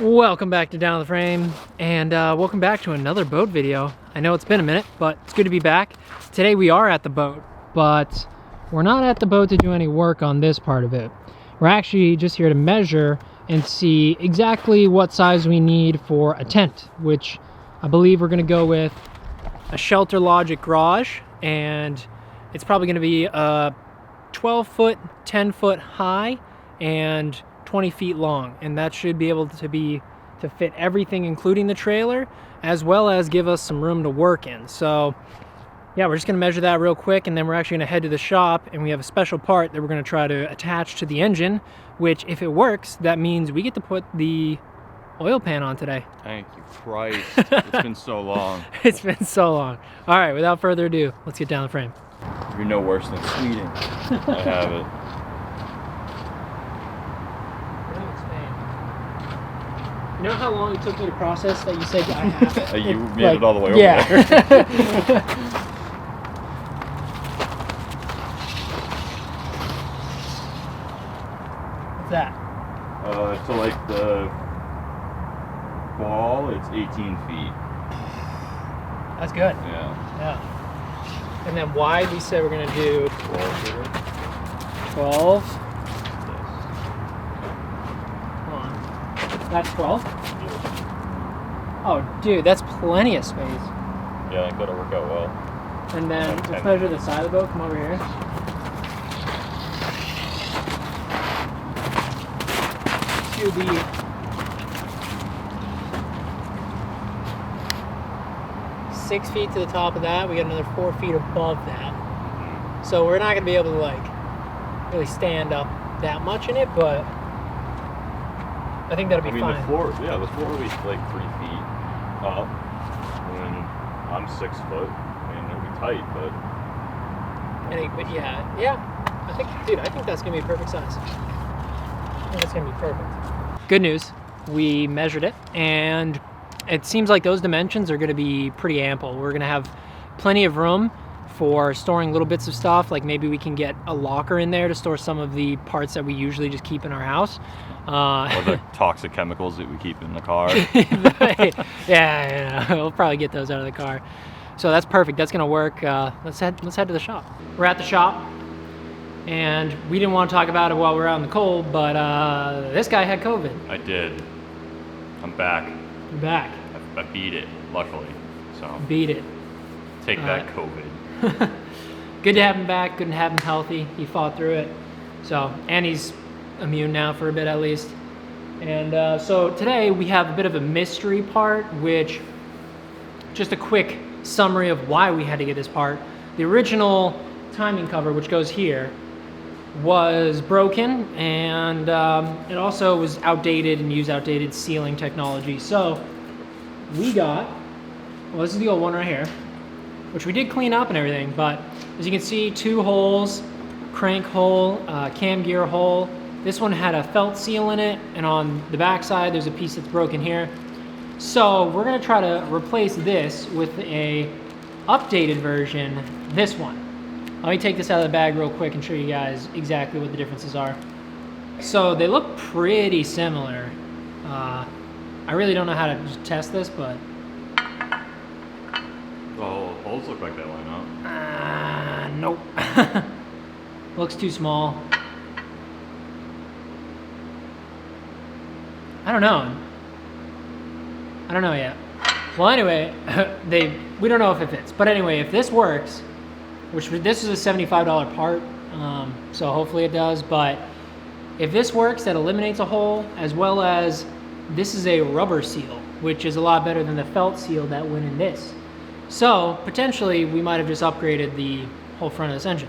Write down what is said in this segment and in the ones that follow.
Welcome back to Down the Frame, and welcome back to another boat video. I know it's been a minute, but it's good to be back. Today we are at the boat, but we're not at the boat to do any work on this part of it. We're actually just here to measure and see exactly what size we need for a tent, which I believe we're going to go with a Shelter Logic garage, and it's probably going to be a 12-foot, 10-foot high, and 20 feet long, and that should be able to fit everything, including the trailer, as well as give us some room to work in. So yeah, we're just going to measure that real quick, and then we're actually going to head to the shop, and we have a special part that we're going to try to attach to the engine, which, if it works, that means we get to put the oil pan on today. Thank you, Christ. It's been so long. It's been so long. All right, without further ado, let's get down the frame. You're no worse than Sweden. I have it. You know how long it took me to process that you said I have it? You made it all the way over there. What's that? So like the ball, it's 18 feet. That's good. Yeah. And then wide, we said we're going to do 12. That's 12? Oh, dude, that's plenty of space. Yeah, I think that'll work out well. And then let's measure the side of the boat. Come over here. To be 6 feet to the top of that. We got another 4 feet above that. So we're not going to be able to like really stand up that much in it, but I think that'll be fine. The floor will be like 3 feet up, and I'm 6 foot. I mean, it'll be tight, but yeah. I think that's gonna be a perfect size. I think that's gonna be perfect. Good news, we measured it, and it seems like those dimensions are gonna be pretty ample. We're gonna have plenty of room for storing little bits of stuff, like maybe we can get a locker in there to store some of the parts that we usually just keep in our house. Or the toxic chemicals that we keep in the car. Yeah, we'll probably get those out of the car. So that's perfect. That's gonna work. Let's head to the shop. We're at the shop, and we didn't want to talk about it while we were out in the cold, but this guy had COVID. I did. I'm back. You're back. I beat it, luckily. So beat it. Take that, COVID. Good to have him back. Good to have him healthy. He fought through it. So, and he's immune now for a bit at least. And so today we have a bit of a mystery part, which, just a quick summary of why we had to get this part. The original timing cover, which goes here, was broken, and it also was outdated and used outdated sealing technology. So we got, well, this is the old one right here, which we did clean up and everything, but as you can see, 2 holes, crank hole, cam gear hole. This one had a felt seal in it, and on the back side there's a piece that's broken here. So we're gonna try to replace this with a updated version, this one. Let me take this out of the bag real quick and show you guys exactly what the differences are. So they look pretty similar. I really don't know how to test this, but The holes look like they line up. Nope. Looks too small. I don't know yet. Well, anyway, we don't know if it fits. But anyway, if this works, this is a $75 part, so hopefully it does. But if this works, that eliminates a hole, as well as this is a rubber seal, which is a lot better than the felt seal that went in this. So potentially we might have just upgraded the whole front of this engine.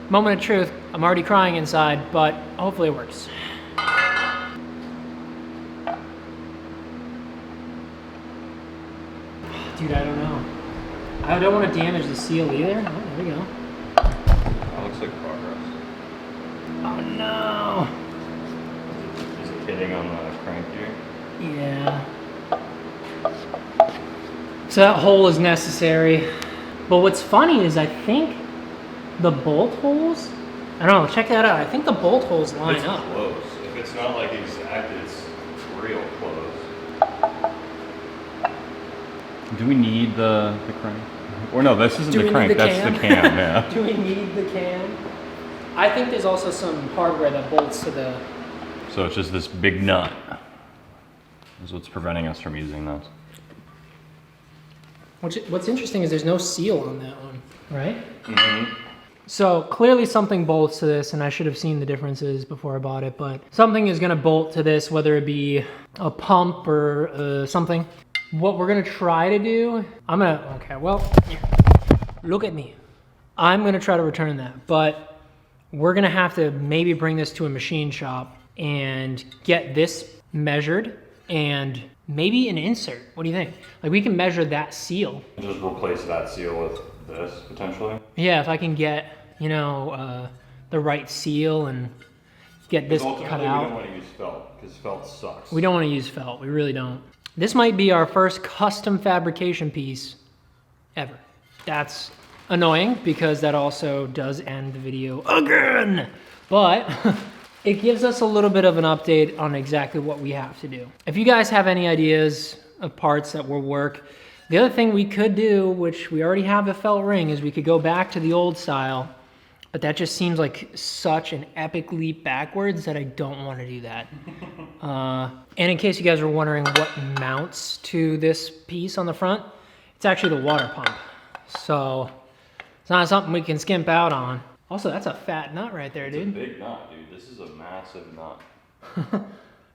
Moment of truth, I'm already crying inside, but hopefully it works. Dude, I don't know. I don't want to damage the seal either. Oh, there we go. That looks like progress. Oh no! Is it hitting on the crank gear? Yeah. So that hole is necessary. But what's funny is I think the bolt holes, I don't know, check that out. I think the bolt holes line up. Close. If it's not like exact, it's real Do we need the crank? Or no, this isn't Do we the need crank, the that's cam? the cam, yeah. Do we need the cam? I think there's also some hardware that bolts to the... So it's just this big nut. Is what's preventing us from using this. What's interesting is there's no seal on that one, right? Mm-hmm. So clearly something bolts to this, and I should have seen the differences before I bought it, but something is gonna bolt to this, whether it be a pump or something. What we're gonna try to do, okay, well, here, look at me. I'm gonna try to return that, but we're gonna have to maybe bring this to a machine shop and get this measured and maybe an insert. What do you think? Like, we can measure that seal. Just replace that seal with this, potentially? Yeah, if I can get, you know, the right seal and get this cut out. We don't want to use felt, because felt sucks. We don't want to use felt, we really don't. This might be our first custom fabrication piece ever. That's annoying, because that also does end the video again. But it gives us a little bit of an update on exactly what we have to do. If you guys have any ideas of parts that will work, the other thing we could do, which we already have a felt ring, is we could go back to the old style, but that just seems like such an epic leap backwards that I don't want to do that. And in case you guys were wondering what mounts to this piece on the front, it's actually the water pump. So it's not something we can skimp out on. Also, that's a fat nut right there, dude. It's a big nut, dude. This is a massive nut.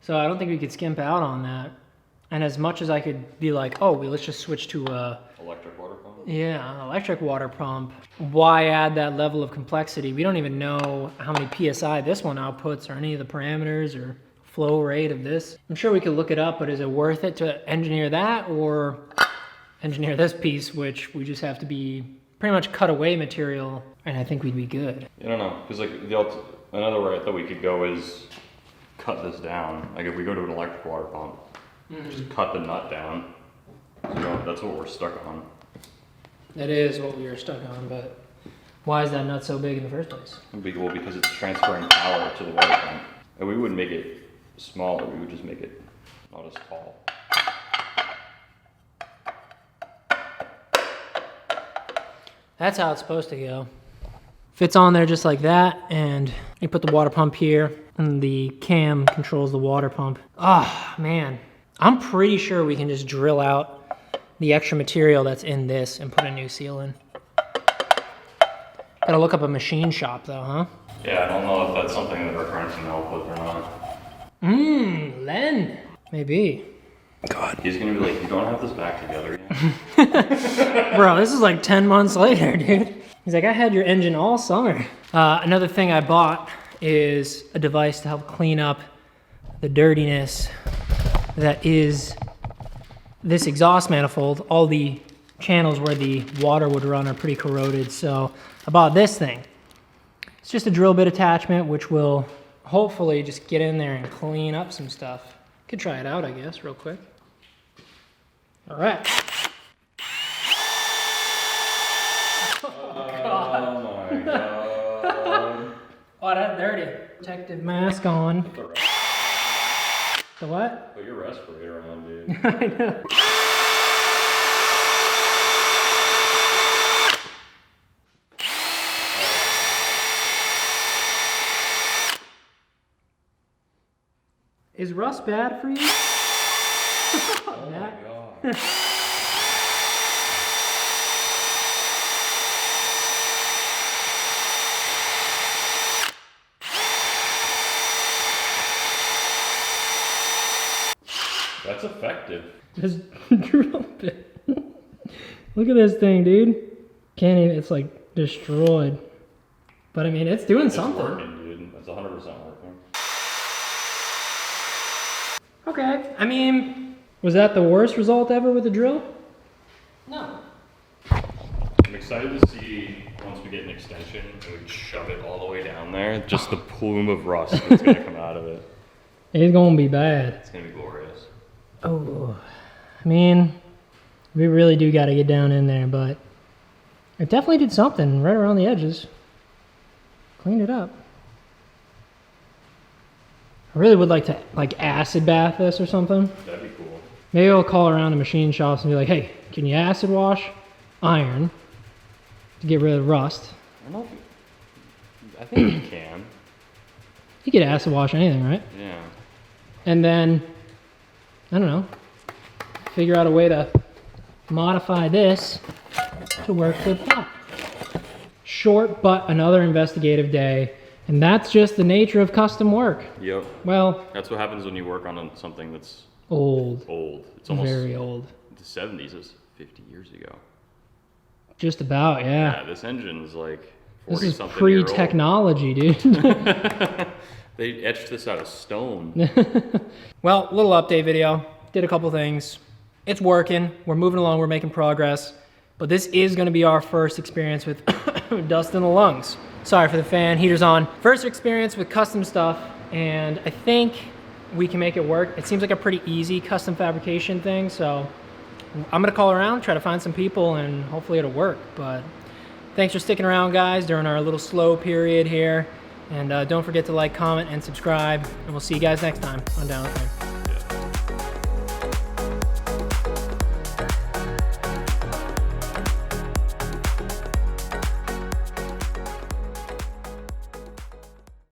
So I don't think we could skimp out on that. And as much as I could be like, oh, well, let's just switch to electric water pump? Yeah, an electric water pump. Why add that level of complexity? We don't even know how many PSI this one outputs or any of the parameters or flow rate of this. I'm sure we could look it up, but is it worth it to engineer that or engineer this piece, which we just have to be pretty much cut away material, and I think we'd be good. I don't know, because like another route that we could go is cut this down. Like if we go to an electric water pump, just cut the nut down. So, you know, that's what we're stuck on. That is what we were stuck on, but why is that nut so big in the first place? Well, because it's transferring power to the water pump. And we wouldn't make it smaller, we would just make it not as tall. That's how it's supposed to go. Fits on there just like that, and you put the water pump here, and the cam controls the water pump. Ah, man. I'm pretty sure we can just drill out the extra material that's in this and put a new seal in. Gotta look up a machine shop though, huh? Yeah, I don't know if that's something that our friends can help with or not. Len. Maybe. God. He's gonna be like, you don't have this back together yet. Bro, this is like 10 months later, dude. He's like, I had your engine all summer. Another thing I bought is a device to help clean up the dirtiness that is this exhaust manifold. All the channels where the water would run are pretty corroded, so I bought this thing. It's just a drill bit attachment, which will hopefully just get in there and clean up some stuff. Could try it out, I guess, real quick. All right. Oh my god. Oh, that's dirty. Protective mask on. The what? Put your respirator on, dude. I know. Is rust bad for you? Oh my god. That's effective. Just drill it. Look at this thing, dude. Can't even, it's like destroyed. But I mean, it's doing something. It's working, dude. It's 100% working. Okay. I mean, was that the worst result ever with the drill? No. I'm excited to see once we get an extension and we shove it all the way down there, just the plume of rust that's gonna come out of it. It's gonna be bad. It's gonna be glorious. Oh, I mean, we really do got to get down in there, but it definitely did something right around the edges. Cleaned it up. I really would like to acid bath this or something. That'd be cool. Maybe I'll call around to machine shops and be like, hey, Can you acid wash iron to get rid of rust? I don't know I think you can. You could acid wash anything, right? Yeah. And then, I don't know, figure out a way to modify this to work for the pot. Short, but another investigative day. And that's just the nature of custom work. Yep. Well, That's what happens when you work on something that's old. old. It's almost Very old. the 70s is 50 years ago. Just about, yeah. Yeah, this engine is like This 40 is something pre-technology, dude. They etched this out of stone. Well, little update video. Did a couple things. It's working. We're moving along. We're making progress. But this is going to be our first experience with dust in the lungs. Sorry for the fan. Heater's on. First experience with custom stuff, and I think we can make it work. It seems like a pretty easy custom fabrication thing, so I'm going to call around, try to find some people, and hopefully it'll work. But thanks for sticking around, guys, during our little slow period here. And don't forget to like, comment, and subscribe. And we'll see you guys next time on Down with Me.